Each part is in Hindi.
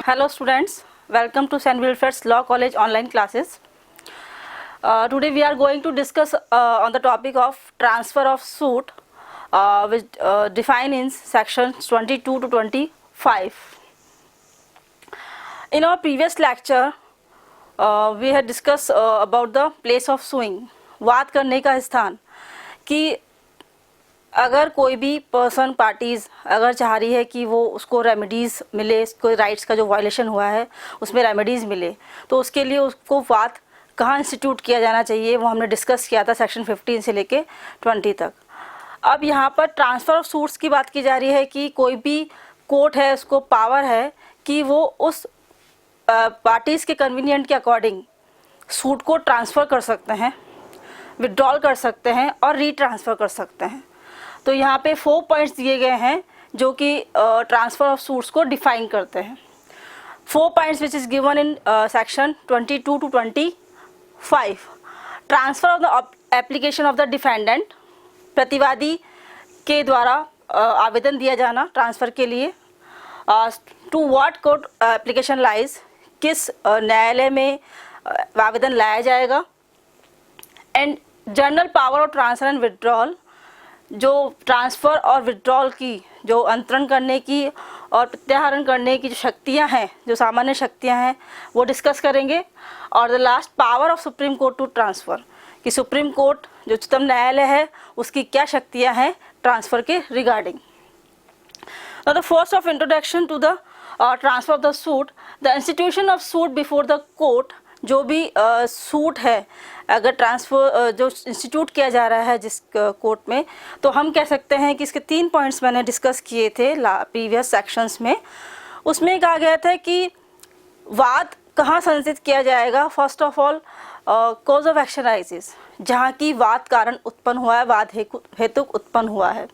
Hello students, welcome to St. Wilfred's Law College online classes. Today we are going to discuss on the topic of transfer of suit which defined in sections 22 to 25. In our previous lecture we had discussed about the place of suing, वाद करने का स्थान, कि अगर कोई भी पर्सन पार्टीज़ अगर चाह रही है कि वो उसको रेमेडीज़ मिले, उसको राइट्स का जो वायलेशन हुआ है उसमें रेमेडीज़ मिले, तो उसके लिए उसको वाद कहाँ इंस्टीट्यूट किया जाना चाहिए वो हमने डिस्कस किया था सेक्शन 15 से लेके 20 तक। अब यहाँ पर ट्रांसफ़र ऑफ सूट्स की बात की जा रही है कि कोई भी कोर्ट है उसको पावर है कि वो उस पार्टीज़ के कन्वीनियंट के अकॉर्डिंग सूट को ट्रांसफ़र कर सकते हैं, विड्रॉल कर सकते हैं और रीट्रांसफ़र कर सकते हैं। तो यहाँ पे 4 पॉइंट्स दिए गए हैं जो कि ट्रांसफ़र ऑफ सूट्स को डिफाइन करते हैं। 4 points which is given in section 22 to 25। Transfer of the application of the defendant, प्रतिवादी के द्वारा आवेदन दिया जाना ट्रांसफ़र के लिए। To what court application lies, किस न्यायालय में आवेदन लाया जाएगा। And general power of transfer and withdrawal, जो ट्रांसफ़र और विड्रॉल की जो अंतरण करने की और प्रत्याहरण करने की जो शक्तियां हैं, जो सामान्य शक्तियां हैं वो डिस्कस करेंगे। और the last power of supreme court to transfer, कि सुप्रीम कोर्ट जो उच्चतम न्यायालय है उसकी क्या शक्तियां हैं ट्रांसफ़र के regarding. The first of introduction to the transfer of the suit, the institution of suit before the court. जो भी सूट है अगर ट्रांसफ़र जो इंस्टीट्यूट किया जा रहा है जिस कोर्ट में, तो हम कह सकते हैं कि इसके 3 पॉइंट्स मैंने डिस्कस किए थे प्रीवियस सेक्शंस में। उसमें कहा गया था कि वाद कहाँ संचित किया जाएगा। First of all cause of action rises, जहाँ की वाद कारण उत्पन्न हुआ है, वाद हेतु उत्पन्न हुआ है।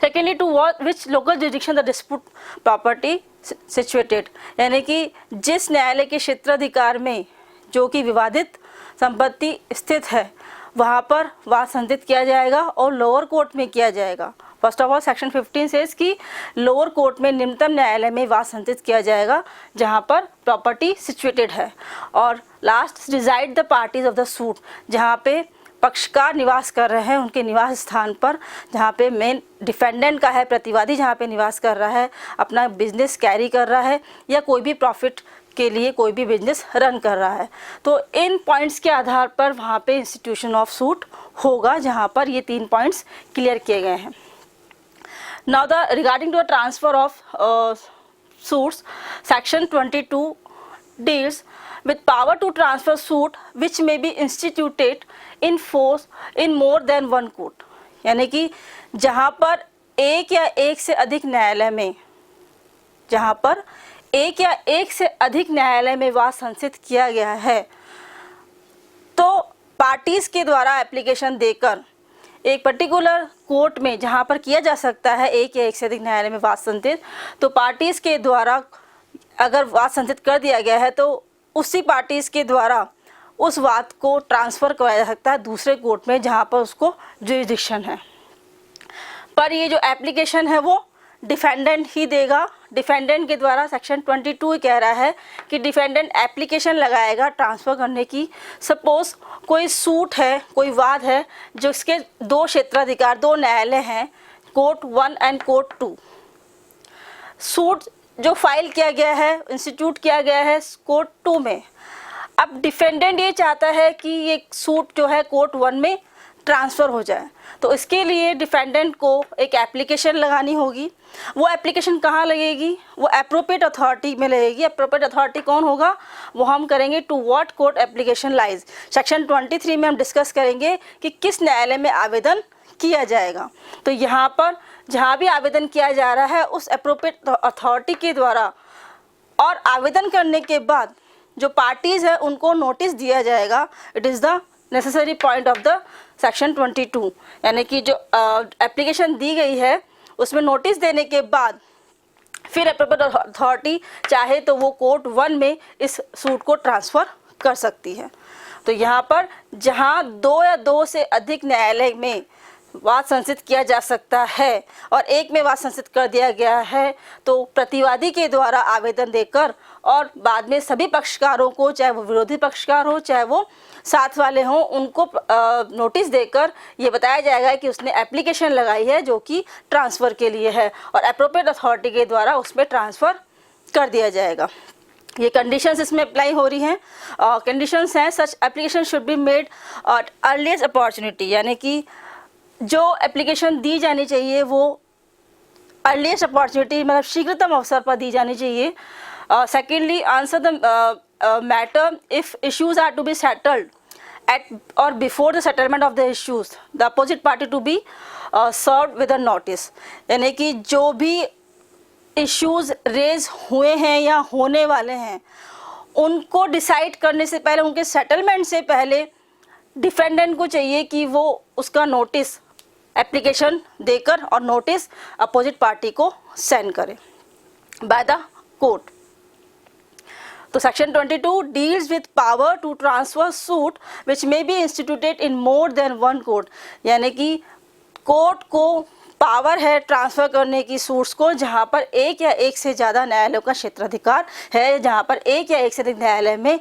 Secondly, to which local jurisdiction the dispute property situated, यानी कि जिस न्यायालय के क्षेत्राधिकार में जो कि विवादित संपत्ति स्थित है वहाँ पर वाद संचित किया जाएगा और लोअर कोर्ट में किया जाएगा। फर्स्ट ऑफ ऑल सेक्शन 15 से कि लोअर कोर्ट में निम्नतम न्यायालय में वाद संचित किया जाएगा जहाँ पर प्रॉपर्टी सिचुएटेड है। और last, resided the parties of the suit, जहाँ पे पक्षकार निवास कर रहे हैं उनके निवास स्थान पर, जहाँ पे मेन डिफेंडेंट का है, प्रतिवादी जहाँ पे निवास कर रहा है, अपना बिजनेस कैरी कर रहा है या कोई भी प्रॉफिट के लिए कोई भी बिजनेस रन कर रहा है। तो इन पॉइंट्स के आधार पर वहाँ पे इंस्टीट्यूशन ऑफ सूट होगा, जहाँ पर ये 3 पॉइंट्स क्लियर किए गए हैं। Now the regarding to the transfer of suits, section 22 deals with power to transfer suit which may be instituted in force in more than one court, यानी कि जहाँ पर एक या एक से अधिक न्यायालय में, जहाँ पर एक या एक से अधिक न्यायालय में वाद संचित किया गया है, तो पार्टीज़ के द्वारा एप्लीकेशन देकर एक पर्टिकुलर कोर्ट में जहाँ पर किया जा सकता है एक या एक से अधिक न्यायालय में वाद संचित, तो पार्टीज़ के द्वारा अगर वाद संचित कर दिया गया है तो उसी पार्टीज़ के द्वारा उस वाद को ट्रांसफ़र कराया जा सकता है दूसरे कोर्ट में जहाँ पर उसको जुरिडिक्शन है। पर ये जो एप्लीकेशन है वो डिफेंडेंट ही देगा। डिफेंडेंट के द्वारा सेक्शन 22 कह रहा है कि डिफेंडेंट एप्लीकेशन लगाएगा ट्रांसफ़र करने की। सपोज़ कोई सूट है, कोई वाद है जिसके 2 क्षेत्राधिकार, 2 न्यायालय हैं, कोर्ट 1 एंड कोर्ट 2। सूट जो फाइल किया गया है, इंस्टीट्यूट किया गया है कोर्ट 2 में। अब डिफेंडेंट ये चाहता है कि ये सूट जो है कोर्ट 1 में ट्रांसफ़र हो जाए, तो इसके लिए डिफेंडेंट को एक एप्लीकेशन लगानी होगी। वो एप्लीकेशन कहाँ लगेगी? वो एप्रोप्रिएट अथॉरिटी में लगेगी। एप्रोप्रिएट अथॉरिटी कौन होगा वो हम करेंगे to what court application lies. Section 23 में हम डिस्कस करेंगे कि किस न्यायालय में आवेदन किया जाएगा। तो यहाँ पर जहाँ भी आवेदन किया जा रहा है उस एप्रोप्रिएट अथॉरिटी के द्वारा, और आवेदन करने के बाद जो पार्टीज़ है उनको नोटिस दिया जाएगा। It is the necessary point of the section 22, यानी कि जो एप्लीकेशन दी गई है उसमें नोटिस देने के बाद फिर एप्रोप्रिएट अथॉरिटी चाहे तो वो कोर्ट 1 में इस सूट को ट्रांसफ़र कर सकती है। तो यहाँ पर जहाँ 2 या 2 से अधिक न्यायालय में वाद संचित किया जा सकता है और एक में वाद संचित कर दिया गया है तो प्रतिवादी के द्वारा आवेदन देकर और बाद में सभी पक्षकारों को, चाहे वो विरोधी पक्षकार हो चाहे वो साथ वाले हों, उनको नोटिस देकर ये बताया जाएगा कि उसने एप्लीकेशन लगाई है जो कि ट्रांसफ़र के लिए है और एप्रोप्रिएट अथॉरिटी के द्वारा उसमें ट्रांसफ़र कर दिया जाएगा। ये कंडीशंस इसमें अप्लाई हो रही हैं। कंडीशंस हैं such application should be made at earliest opportunity, यानी कि जो एप्लीकेशन दी जानी चाहिए वो अर्लीस्ट अपॉर्चुनिटी मतलब शीघ्रतम अवसर पर दी जानी चाहिए। Secondly answer the matter if issues are to be settled at or before the settlement of the issues the opposite party to be served with a notice, यानी कि जो भी इश्यूज रेज हुए हैं या होने वाले हैं उनको डिसाइड करने से पहले, उनके सेटलमेंट से पहले डिफेंडेंट को चाहिए कि वो उसका नोटिस एप्लीकेशन देकर और नोटिस अपोजिट पार्टी को सेंड करे बाय द कोर्ट। तो section 22 deals with power to transfer suit which may be instituted in more than one court, यानी कि कोर्ट को पावर है ट्रांसफ़र करने की सूट्स को जहां पर एक या एक से ज़्यादा न्यायालयों का क्षेत्राधिकार है, जहां पर एक या एक से अधिक न्यायालय में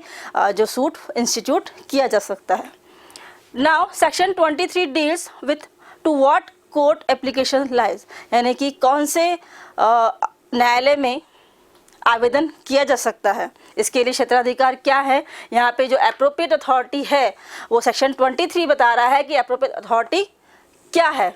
जो सूट इंस्टीट्यूट किया जा सकता है। Now section 23 deals with to what court application lies, यानी कि कौन से न्यायालय में आवेदन किया जा सकता है, इसके लिए क्षेत्राधिकार क्या है। यहाँ पे जो एप्रोप्रिएट अथॉरिटी है वो सेक्शन 23 बता रहा है कि एप्रोप्रिएट अथॉरिटी क्या है।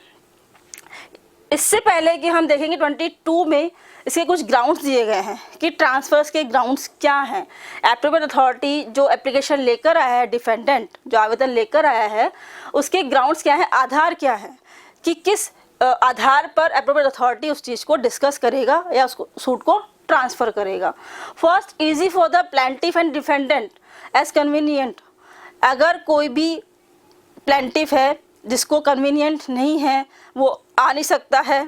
इससे पहले कि हम देखेंगे 22 में इसके कुछ ग्राउंड्स दिए गए हैं कि ट्रांसफर्स के ग्राउंड्स क्या हैं। एप्रोप्रिएट अथॉरिटी जो एप्लीकेशन लेकर आया है, डिफेंडेंट जो आवेदन लेकर आया है, उसके ग्राउंड्स क्या हैं, आधार क्या है कि किस आधार पर एप्रोप्रिएट अथॉरिटी उस चीज़ को डिस्कस करेगा या उसको सूट को ट्रांसफ़र करेगा। First, easy for the plaintiff and defendant as convenient, अगर कोई भी प्लेंटिफ है जिसको कन्वीनियंट नहीं है वो आ नहीं सकता है,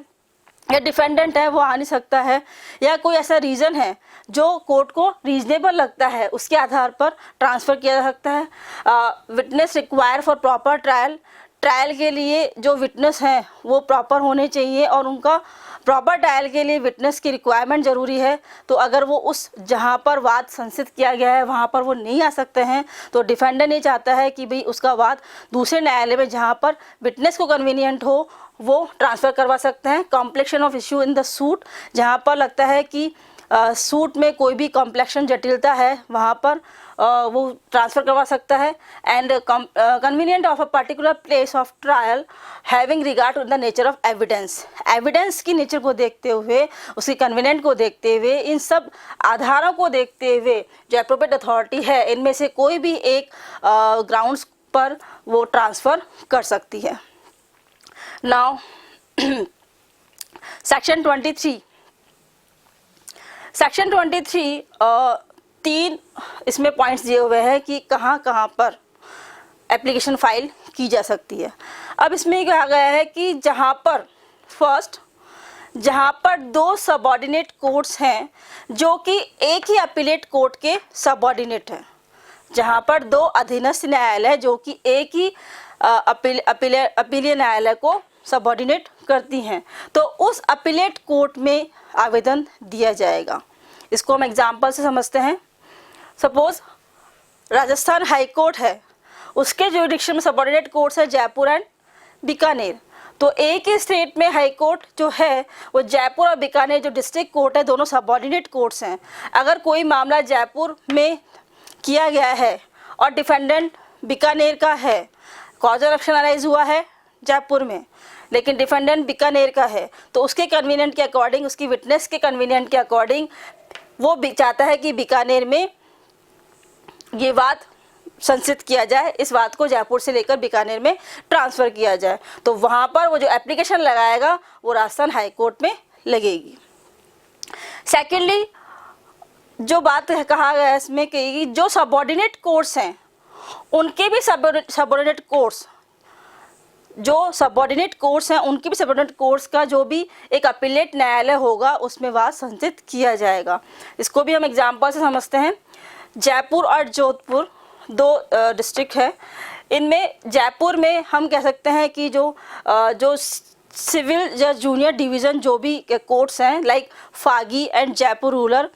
या डिफेंडेंट है वो आ नहीं सकता है, या कोई ऐसा रीज़न है जो कोर्ट को रीजनेबल लगता है, उसके आधार पर ट्रांसफ़र किया जा सकता है। Witness require for proper trial, trial के लिए जो विटनेस हैं वो प्रॉपर होने चाहिए और उनका प्रॉपर ट्रायल के लिए विटनेस की रिक्वायरमेंट ज़रूरी है। तो अगर वो उस जहाँ पर वाद संचित किया गया है वहाँ पर वो नहीं आ सकते हैं तो डिफेंडेंट ये चाहता है कि भाई उसका वाद दूसरे न्यायालय में जहाँ पर विटनेस को कन्वीनियंट हो वो ट्रांसफ़र करवा सकते हैं। Complexion of issue in the suit, जहाँ पर लगता है कि सूट में कोई भी कॉम्प्लेक्शन जटिलता है वहाँ पर वो ट्रांसफ़र करवा सकता है। And convenient of a particular place of trial having regard to the nature of evidence, evidence की नेचर को देखते हुए, उसकी कन्वीनियंट को देखते हुए, इन सब आधारों को देखते हुए जो एप्रोप्रिएट अथॉरिटी है इनमें से कोई भी एक ग्राउंड्स पर वो ट्रांसफ़र कर सकती है। नाउ सेक्शन 23, सेक्शन 23 तीन इसमें पॉइंट्स दिए हुए हैं कि कहाँ कहाँ पर एप्लीकेशन फाइल की जा सकती है। अब इसमें कहा गया है कि जहाँ पर फर्स्ट, जहाँ पर दो सबऑर्डिनेट कोर्ट्स हैं जो कि एक ही अपीलेट कोर्ट के सबऑर्डिनेट हैं, जहाँ पर दो अधीनस्थ न्यायालय जो कि एक ही अपीलीय न्यायालय को सबऑर्डिनेट करती हैं, तो उस अपीलेट कोर्ट में आवेदन दिया जाएगा। इसको हम एग्जाम्पल से समझते हैं। सपोज राजस्थान हाई कोर्ट है, उसके जुरिडिक्शन में सबऑर्डिनेट कोर्ट्स है जयपुर एंड बीकानेर, तो एक ही स्टेट में हाई कोर्ट जो है वो जयपुर और बीकानेर जो डिस्ट्रिक्ट कोर्ट है दोनों सबऑर्डिनेट कोर्ट्स हैं। अगर कोई मामला जयपुर में किया गया है और डिफेंडेंट बीकानेर का है, कॉज ऑफ एक्शन अराइज हुआ है जयपुर में लेकिन डिफेंडेंट बीकानेर का है, तो उसके कन्वीनियंट के अकॉर्डिंग, उसकी विटनेस के कन्वीनियंट के अकॉर्डिंग वो चाहता है कि बीकानेर में ये वाद संचित किया जाए, इस बात को जयपुर से लेकर बीकानेर में ट्रांसफ़र किया जाए, तो वहाँ पर वो जो एप्लीकेशन लगाएगा वो राजस्थान हाई कोर्ट में लगेगी। सेकेंडली, जो बात कहा गया है इसमें कि जो सबऑर्डिनेट कोर्ट्स हैं उनके भी सबऑर्डिनेट कोर्ट्स, जो सबऑर्डिनेट कोर्ट्स हैं उनके भी सबऑर्डिनेट कोर्ट्स का जो भी एक अपीलेट न्यायालय होगा उसमें वाद संचित किया जाएगा। इसको भी हम एग्जाम्पल से समझते हैं। जयपुर और जोधपुर दो डिस्ट्रिक्ट है, इनमें जयपुर में हम कह सकते हैं कि जो सिविल या जूनियर डिवीज़न जो भी कोर्ट्स हैं like Phagi and Jaipur rural,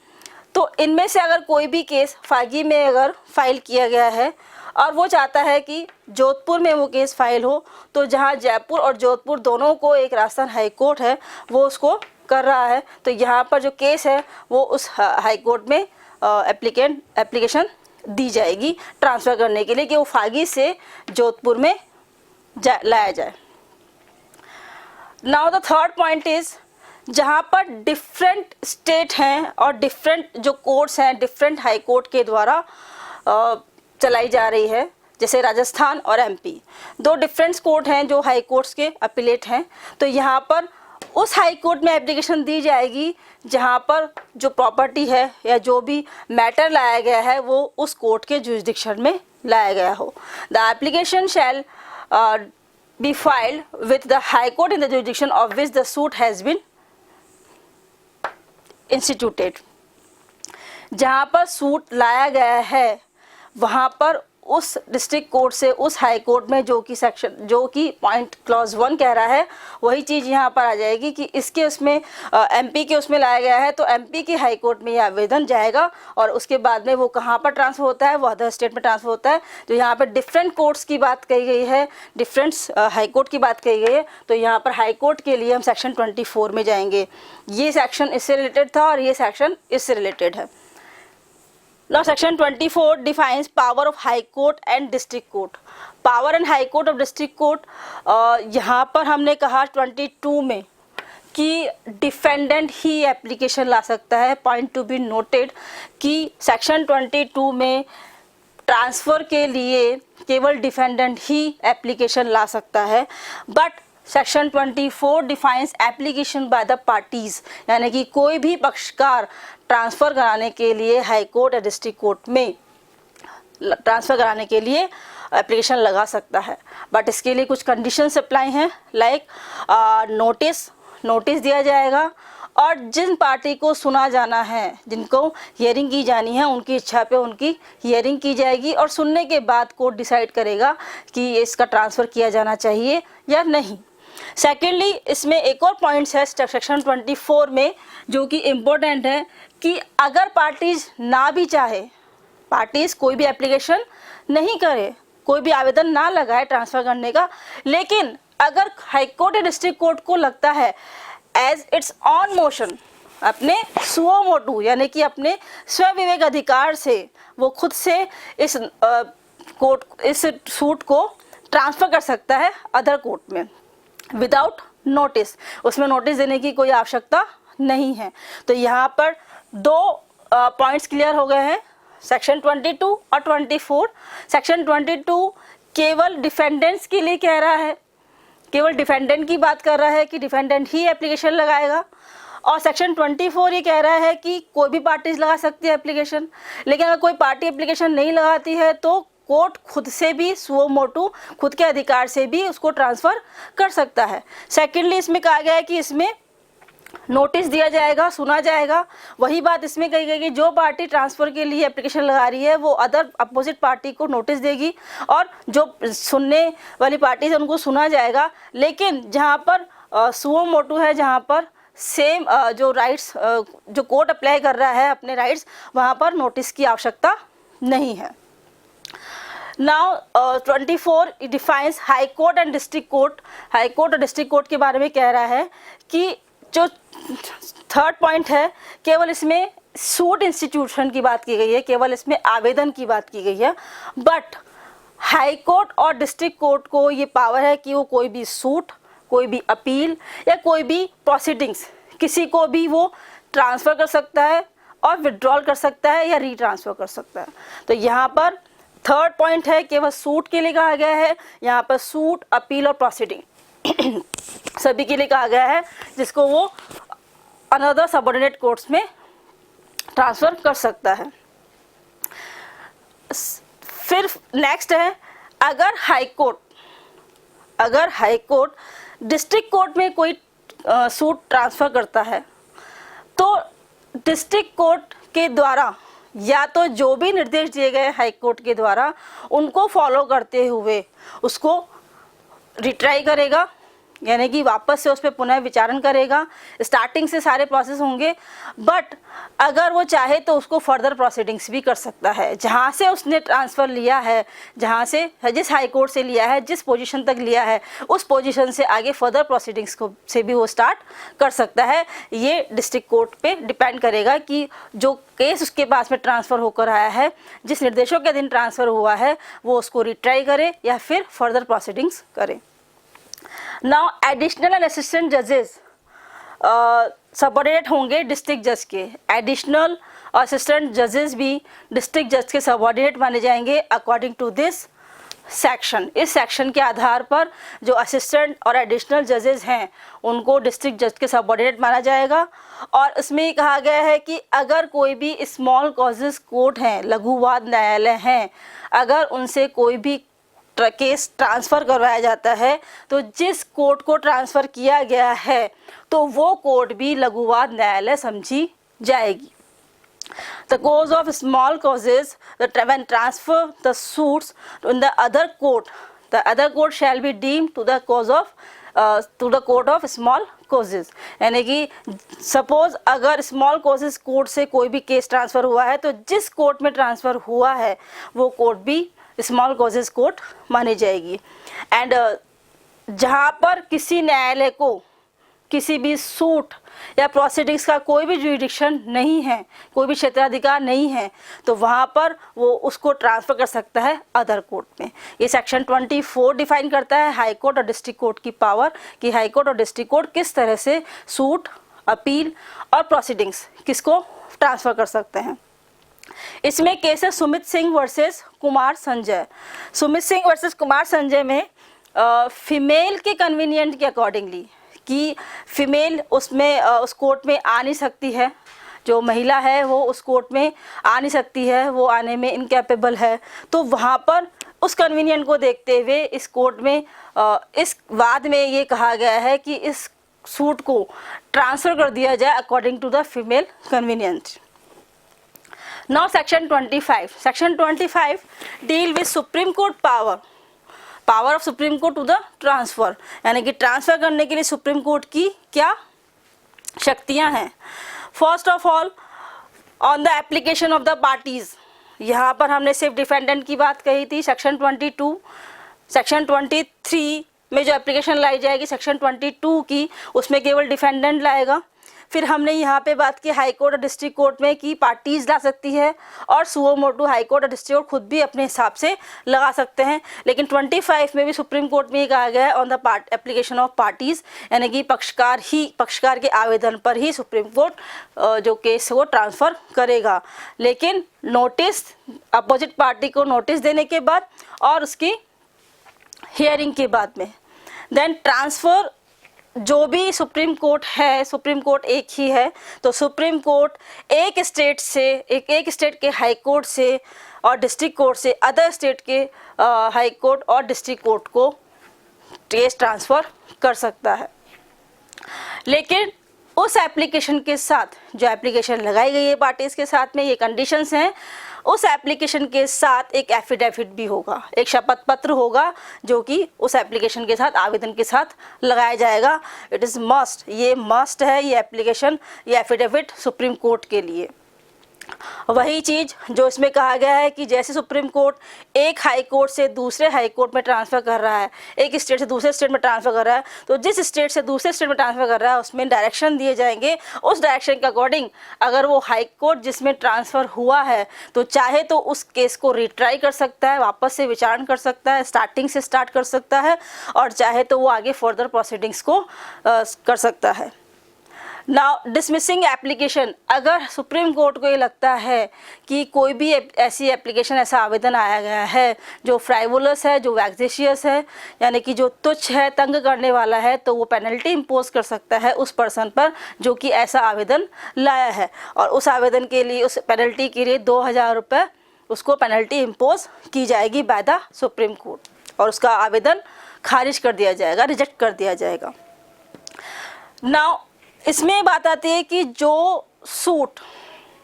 तो इनमें से अगर कोई भी केस फागी में अगर फाइल किया गया है और वो चाहता है कि जोधपुर में वो केस फाइल हो, तो जहाँ जयपुर और जोधपुर दोनों को एक राजस्थान हाई कोर्ट है वो उसको कर रहा है, तो यहाँ पर जो केस है वो उस हाई कोर्ट में एप्लीकेशन दी जाएगी ट्रांसफ़र करने के लिए कि वो फागी से जोधपुर में लाया जाए। Now the third point is, जहाँ पर डिफरेंट स्टेट हैं और डिफरेंट जो कोर्ट्स हैं डिफरेंट हाई कोर्ट के द्वारा चलाई जा रही है, जैसे राजस्थान और एमपी, दो डिफरेंट कोर्ट हैं जो हाई कोर्ट्स के अपीलेट हैं, तो यहाँ पर उस हाई कोर्ट में एप्लीकेशन दी जाएगी जहाँ पर जो प्रॉपर्टी है या जो भी मैटर लाया गया है वो उस कोर्ट के जुरिसडिक्शन में लाया गया हो। The application shall be filed with the high court in the jurisdiction of which the suit has been instituted. जहाँ पर सूट लाया गया है वहाँ पर उस डिस्ट्रिक्ट कोर्ट से उस हाई कोर्ट में जो कि पॉइंट क्लॉज 1 कह रहा है वही चीज़ यहाँ पर आ जाएगी कि इसके उसमें एमपी के उसमें लाया गया है तो एमपी की हाई कोर्ट में ये आवेदन जाएगा और उसके बाद में वो कहाँ पर ट्रांसफ़र होता है, वो अदर स्टेट में ट्रांसफ़र होता है। तो यहाँ पर डिफरेंट कोर्ट्स की बात कही गई है, डिफरेंट हाई कोर्ट की बात कही गई है, तो यहाँ पर हाई कोर्ट के लिए हम सेक्शन 24 में जाएंगे। ये सेक्शन इससे रिलेटेड था और ये सेक्शन इससे रिलेटेड है। Now section 24 defines power of high court and district court. Power and high court of district court, यहाँ पर हमने कहा 22 में कि डिफेंडेंट ही एप्लीकेशन ला सकता है। पॉइंट टू बी नोटेड कि सेक्शन 22 में ट्रांसफ़र के लिए केवल डिफेंडेंट ही एप्लीकेशन ला सकता है, but section 24 defines application by the parties, यानी कि कोई भी पक्षकार ट्रांसफ़र कराने के लिए हाई कोर्ट या डिस्ट्रिक्ट कोर्ट में ट्रांसफ़र कराने के लिए एप्लीकेशन लगा सकता है, बट इसके लिए कुछ कंडीशंस अप्लाई हैं। लाइक नोटिस दिया जाएगा और जिन पार्टी को सुना जाना है, जिनको हियरिंग की जानी है, उनकी इच्छा पे उनकी हियरिंग की जाएगी और सुनने के बाद कोर्ट डिसाइड करेगा कि इसका ट्रांसफ़र किया जाना चाहिए या नहीं। सेकेंडली, इसमें एक और पॉइंट्स है सेक्शन 24 में जो कि इम्पोर्टेंट है कि अगर पार्टीज़ ना भी चाहे, पार्टीज़ कोई भी एप्लीकेशन नहीं करे, कोई भी आवेदन ना लगाए ट्रांसफ़र करने का, लेकिन अगर हाई कोर्ट या डिस्ट्रिक्ट कोर्ट को लगता है एज इट्स ऑन मोशन, अपने सुओ मोटू यानी कि अपने स्वविवेक अधिकार से वो खुद से इस सूट को ट्रांसफ़र कर सकता है अदर कोर्ट में विदाउट नोटिस, उसमें नोटिस देने की कोई आवश्यकता नहीं है। तो यहाँ पर दो पॉइंट्स क्लियर हो गए हैं, सेक्शन 22 और 24। सेक्शन 22 केवल डिफेंडेंट्स के लिए कह रहा है, केवल डिफेंडेंट की बात कर रहा है कि डिफेंडेंट ही एप्लीकेशन लगाएगा, और सेक्शन 24 ये कह रहा है कि कोई भी पार्टीज लगा सकती है एप्लीकेशन, लेकिन अगर कोई पार्टी एप्लीकेशन नहीं लगाती है तो कोर्ट खुद से भी सुओ मोटू खुद के अधिकार से भी उसको ट्रांसफ़र कर सकता है। सेकेंडली, इसमें कहा गया है कि इसमें नोटिस दिया जाएगा, सुना जाएगा। वही बात इसमें कही गई कि जो पार्टी ट्रांसफ़र के लिए एप्लीकेशन लगा रही है वो अदर अपोजिट पार्टी को नोटिस देगी और जो सुनने वाली पार्टी है उनको सुना जाएगा, लेकिन जहाँ पर सुओ मोटू है, जहाँ पर सेम जो राइट्स जो कोर्ट अप्लाई कर रहा है अपने राइट्स, वहाँ पर नोटिस की आवश्यकता नहीं है। Now 24 defines high court and district court. High court और डिस्ट्रिक्ट कोर्ट के बारे में कह रहा है कि जो थर्ड पॉइंट है, केवल इसमें सूट इंस्टीट्यूशन की बात की गई है, केवल इसमें आवेदन की बात की गई है, बट हाई कोर्ट और डिस्ट्रिक्ट कोर्ट को ये पावर है कि वो कोई भी सूट, कोई भी अपील या कोई भी प्रोसीडिंग्स किसी को भी वो ट्रांसफ़र कर सकता है और विड्रॉल कर सकता है या रीट्रांसफ़र कर सकता है। तो यहाँ पर थर्ड पॉइंट है केवल सूट के लिए कहा गया है, यहाँ पर सूट, अपील और प्रोसीडिंग सभी के लिए कहा गया है, जिसको वो अनदर सबऑर्डिनेट कोर्ट्स में ट्रांसफ़र कर सकता है। फिर नेक्स्ट है, अगर हाई कोर्ट डिस्ट्रिक्ट कोर्ट में कोई सूट ट्रांसफ़र करता है तो डिस्ट्रिक्ट कोर्ट के द्वारा या तो जो भी निर्देश दिए गए हाई कोर्ट के द्वारा उनको फॉलो करते हुए उसको रिट्राई करेगा, यानी कि वापस से उस पर पुनः विचारण करेगा। स्टार्टिंग से सारे प्रोसेस होंगे, बट अगर वो चाहे तो उसको फर्दर प्रोसीडिंग्स भी कर सकता है। जहाँ से उसने ट्रांसफ़र लिया है, जहाँ से जिस हाई कोर्ट से लिया है, जिस पोजीशन तक लिया है, उस पोजीशन से आगे फर्दर प्रोसीडिंग्स को से भी वो स्टार्ट कर सकता है। ये डिस्ट्रिक्ट कोर्ट पे डिपेंड करेगा कि जो केस उसके पास में ट्रांसफ़र होकर आया है, जिस निर्देशों के अधीन ट्रांसफ़र हुआ है, वो उसको रिट्राई करे या फिर फर्दर प्रोसीडिंग्स करे। नाउ एडिशनल एंड असिस्टेंट जजेस सबऑर्डिनेट होंगे डिस्ट्रिक्ट जज के। एडिशनल और असिस्टेंट जजेस भी डिस्ट्रिक्ट जज के सबऑर्डिनेट माने जाएंगे अकॉर्डिंग टू दिस सेक्शन। इस सेक्शन के आधार पर जो असिस्टेंट और एडिशनल जजेस हैं उनको डिस्ट्रिक्ट जज के सबऑर्डिनेट माना जाएगा। और इसमें ये कहा गया है कि अगर कोई भी स्मॉल कॉजेस कोर्ट हैं, लघुवाद न्यायालय हैं, अगर उनसे कोई भी केस ट्रांसफ़र करवाया जाता है तो जिस कोर्ट को ट्रांसफ़र किया गया है तो वो कोर्ट भी लघुवाद न्यायालय समझी जाएगी। The cause of small causes, when transfer the suits in the other court shall be deemed to the court of small causes। यानी कि सपोज अगर स्मॉल कॉजेज कोर्ट से कोई भी केस ट्रांसफ़र हुआ है तो जिस कोर्ट में ट्रांसफ़र हुआ है वो कोर्ट भी स्मॉल कॉजेज कोर्ट मानी जाएगी। एंड जहाँ पर किसी न्यायालय को किसी भी सूट या प्रोसीडिंग्स का कोई भी जुरिडिक्शन नहीं है, कोई भी क्षेत्राधिकार नहीं है, तो वहाँ पर वो उसको ट्रांसफ़र कर सकता है अदर कोर्ट में। ये सेक्शन 24 डिफाइन करता है हाई कोर्ट और डिस्ट्रिक्ट कोर्ट की पावर कि हाई कोर्ट और डिस्ट्रिक्ट कोर्ट किस तरह से सूट, अपील और प्रोसीडिंग्स किसको ट्रांसफ़र कर सकते हैं। इसमें केस है सुमित सिंह वर्सेस कुमार संजय। सुमित सिंह वर्सेस कुमार संजय में फीमेल के कन्वीनियंट के अकॉर्डिंगली कि फीमेल उसमें उस कोर्ट में आ नहीं सकती है, जो महिला है वो उस कोर्ट में आ नहीं सकती है, वो आने में इनकैपेबल है, तो वहाँ पर उस कन्वीनियंट को देखते हुए इस कोर्ट में इस वाद में ये कहा गया है कि इस सूट को ट्रांसफ़र कर दिया जाए according to the female convenient. Now section 25 deal with Supreme Court power of Supreme Court to the transfer, यानी कि ट्रांसफ़र करने के लिए सुप्रीम कोर्ट की क्या शक्तियां हैं। First of all on the application of the parties, यहाँ पर हमने सिर्फ डिफेंडेंट की बात कही थी। सेक्शन 22 सेक्शन 23 में जो एप्लीकेशन लाई जाएगी सेक्शन 22 की, उसमें केवल डिफेंडेंट लाएगा। फिर हमने यहाँ पे बात की हाई कोर्ट और डिस्ट्रिक्ट कोर्ट में कि पार्टीज़ ला सकती है और सुओ मोटो हाई कोर्ट और डिस्ट्रिक्ट कोर्ट खुद भी अपने हिसाब से लगा सकते हैं। लेकिन 25 में भी सुप्रीम कोर्ट में ये कहा गया है on the application of parties, यानी कि पक्षकार के आवेदन पर ही सुप्रीम कोर्ट जो केस वो ट्रांसफ़र करेगा। लेकिन नोटिस अपोजिट पार्टी को नोटिस देने के बाद और उसकी हियरिंग के बाद में देन ट्रांसफ़र जो भी सुप्रीम कोर्ट है, सुप्रीम कोर्ट एक ही है, तो सुप्रीम कोर्ट एक स्टेट से एक स्टेट के हाई कोर्ट से और डिस्ट्रिक्ट कोर्ट से अदर स्टेट के हाई कोर्ट और डिस्ट्रिक्ट कोर्ट को केस ट्रांसफ़र कर सकता है। लेकिन उस एप्लीकेशन के साथ जो एप्लीकेशन लगाई गई है पार्टीज़ के साथ में ये कंडीशंस हैं, उस एप्लीकेशन के साथ एक एफिडेविट भी होगा, एक शपथ पत्र होगा जो कि उस एप्लीकेशन के साथ आवेदन के साथ लगाया जाएगा। इट इज़ मस्ट, ये मस्ट है ये एप्लीकेशन, ये एफिडेविट सुप्रीम कोर्ट के लिए। वही चीज़ जो इसमें कहा गया है कि जैसे सुप्रीम कोर्ट एक हाई कोर्ट से दूसरे हाई कोर्ट में ट्रांसफ़र कर रहा है, एक स्टेट से दूसरे स्टेट में ट्रांसफ़र कर रहा है, तो जिस स्टेट से दूसरे स्टेट में ट्रांसफ़र कर रहा है उसमें डायरेक्शन दिए जाएंगे। उस डायरेक्शन के अकॉर्डिंग अगर वो हाई कोर्ट जिसमें ट्रांसफ़र हुआ है तो चाहे तो उस केस को रिट्राई कर सकता है, वापस से विचारण कर सकता है, स्टार्टिंग से स्टार्ट कर सकता है, और चाहे तो वो आगे फर्दर प्रोसीडिंग्स को कर सकता है। नाउ डिसमिसिंग एप्लीकेशन, अगर सुप्रीम कोर्ट को ये लगता है कि कोई भी ऐसी एप्लीकेशन, ऐसा आवेदन आया गया है जो फ्राइवुलस है, जो वैक्सेशियस है, यानी कि जो तुच्छ है, तंग करने वाला है, तो वो पेनल्टी इम्पोज कर सकता है उस पर्सन पर जो कि ऐसा आवेदन लाया है, और उस आवेदन के लिए, उस पेनल्टी के लिए 2000 रुपये उसको पेनल्टी इम्पोज की जाएगी बाय द सुप्रीम कोर्ट, और उसका आवेदन खारिज कर दिया जाएगा, रिजेक्ट कर दिया जाएगा। नाउ इसमें बात आती है कि जो सूट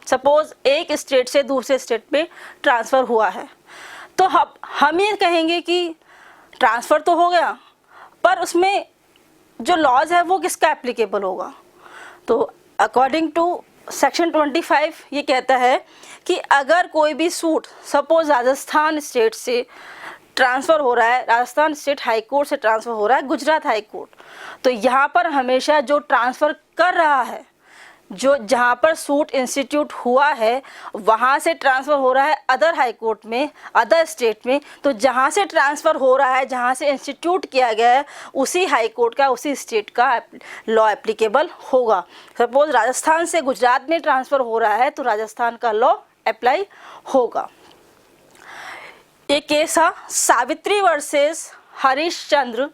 सपोज एक स्टेट से दूसरे स्टेट में ट्रांसफ़र हुआ है, तो हम ये कहेंगे कि ट्रांसफ़र तो हो गया, पर उसमें जो लॉज है वो किसका एप्लीकेबल होगा। तो अकॉर्डिंग टू सेक्शन 25 ये कहता है कि अगर कोई भी सूट सपोज राजस्थान स्टेट से ट्रांसफ़र हो रहा है, राजस्थान स्टेट हाई कोर्ट से ट्रांसफ़र हो रहा है गुजरात हाई कोर्ट, तो यहाँ पर हमेशा जो ट्रांसफ़र कर रहा है, जो जहाँ पर सूट इंस्टीट्यूट हुआ है वहाँ से ट्रांसफ़र हो रहा है अदर हाई कोर्ट में, अदर स्टेट में, तो जहाँ से ट्रांसफ़र हो रहा है, जहाँ से इंस्टीट्यूट किया गया है, उसी हाई कोर्ट का, उसी स्टेट का लॉ एप्लीकेबल होगा। सपोज राजस्थान से गुजरात में ट्रांसफ़र हो रहा है तो राजस्थान का लॉ अप्लाई होगा। ये केस है Savitri versus Harishchandra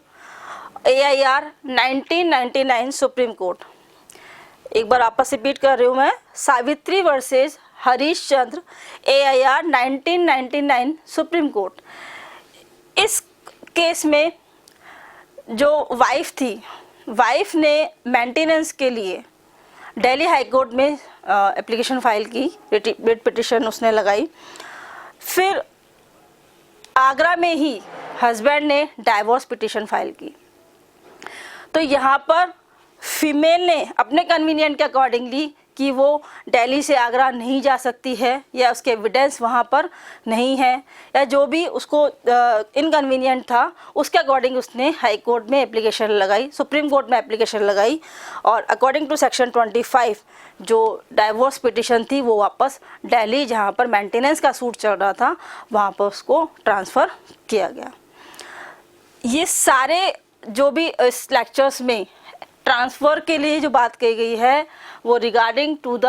AIR 1999 supreme court. एक बार आपस रिपीट कर रही हूँ मैं, Savitri versus Harishchandra AIR 1999 supreme court. इस केस में जो वाइफ थी, वाइफ ने मेंटेनेंस के लिए दिल्ली हाई कोर्ट में एप्लीकेशन फाइल की, रिट पिटिशन उसने लगाई। फिर आगरा में ही हस्बैंड ने डाइवोर्स पिटिशन फाइल की। तो यहाँ पर फीमेल ने अपने कन्वीनियंट के अकॉर्डिंगली कि वो दिल्ली से आगरा नहीं जा सकती है या उसके एविडेंस वहाँ पर नहीं है या जो भी उसको इनकन्वीनियंट था, उसके अकॉर्डिंग उसने हाई कोर्ट में एप्लीकेशन लगाई, सुप्रीम कोर्ट में एप्लीकेशन लगाई और अकॉर्डिंग टू सेक्शन 25 जो डाइवोर्स पिटिशन थी वो वापस दिल्ली, जहाँ पर मेंटेनेंस का सूट चल रहा था, वहाँ पर उसको ट्रांसफ़र किया गया। ये सारे जो भी इस लेक्चर्स में ट्रांसफ़र के लिए जो बात कही गई है वो regarding to the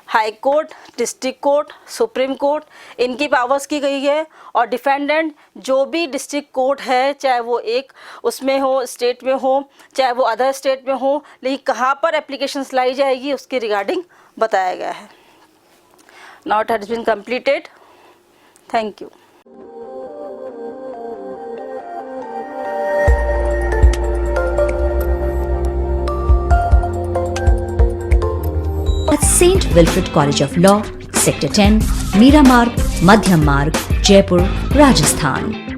high court, district court, supreme court, इनकी पावर्स की गई है। और डिफेंडेंट जो भी डिस्ट्रिक्ट कोर्ट है, चाहे वो एक उसमें हो, स्टेट में हो, चाहे वो अदर स्टेट में हो, लेकिन कहाँ पर एप्लीकेशंस लाई जाएगी उसके रिगार्डिंग बताया गया है। Now it has been completed. Thank you. at St. Wilfrid College of Law, Sector 10, Meera Marg, Madhyam Marg, Jaipur, Rajasthan.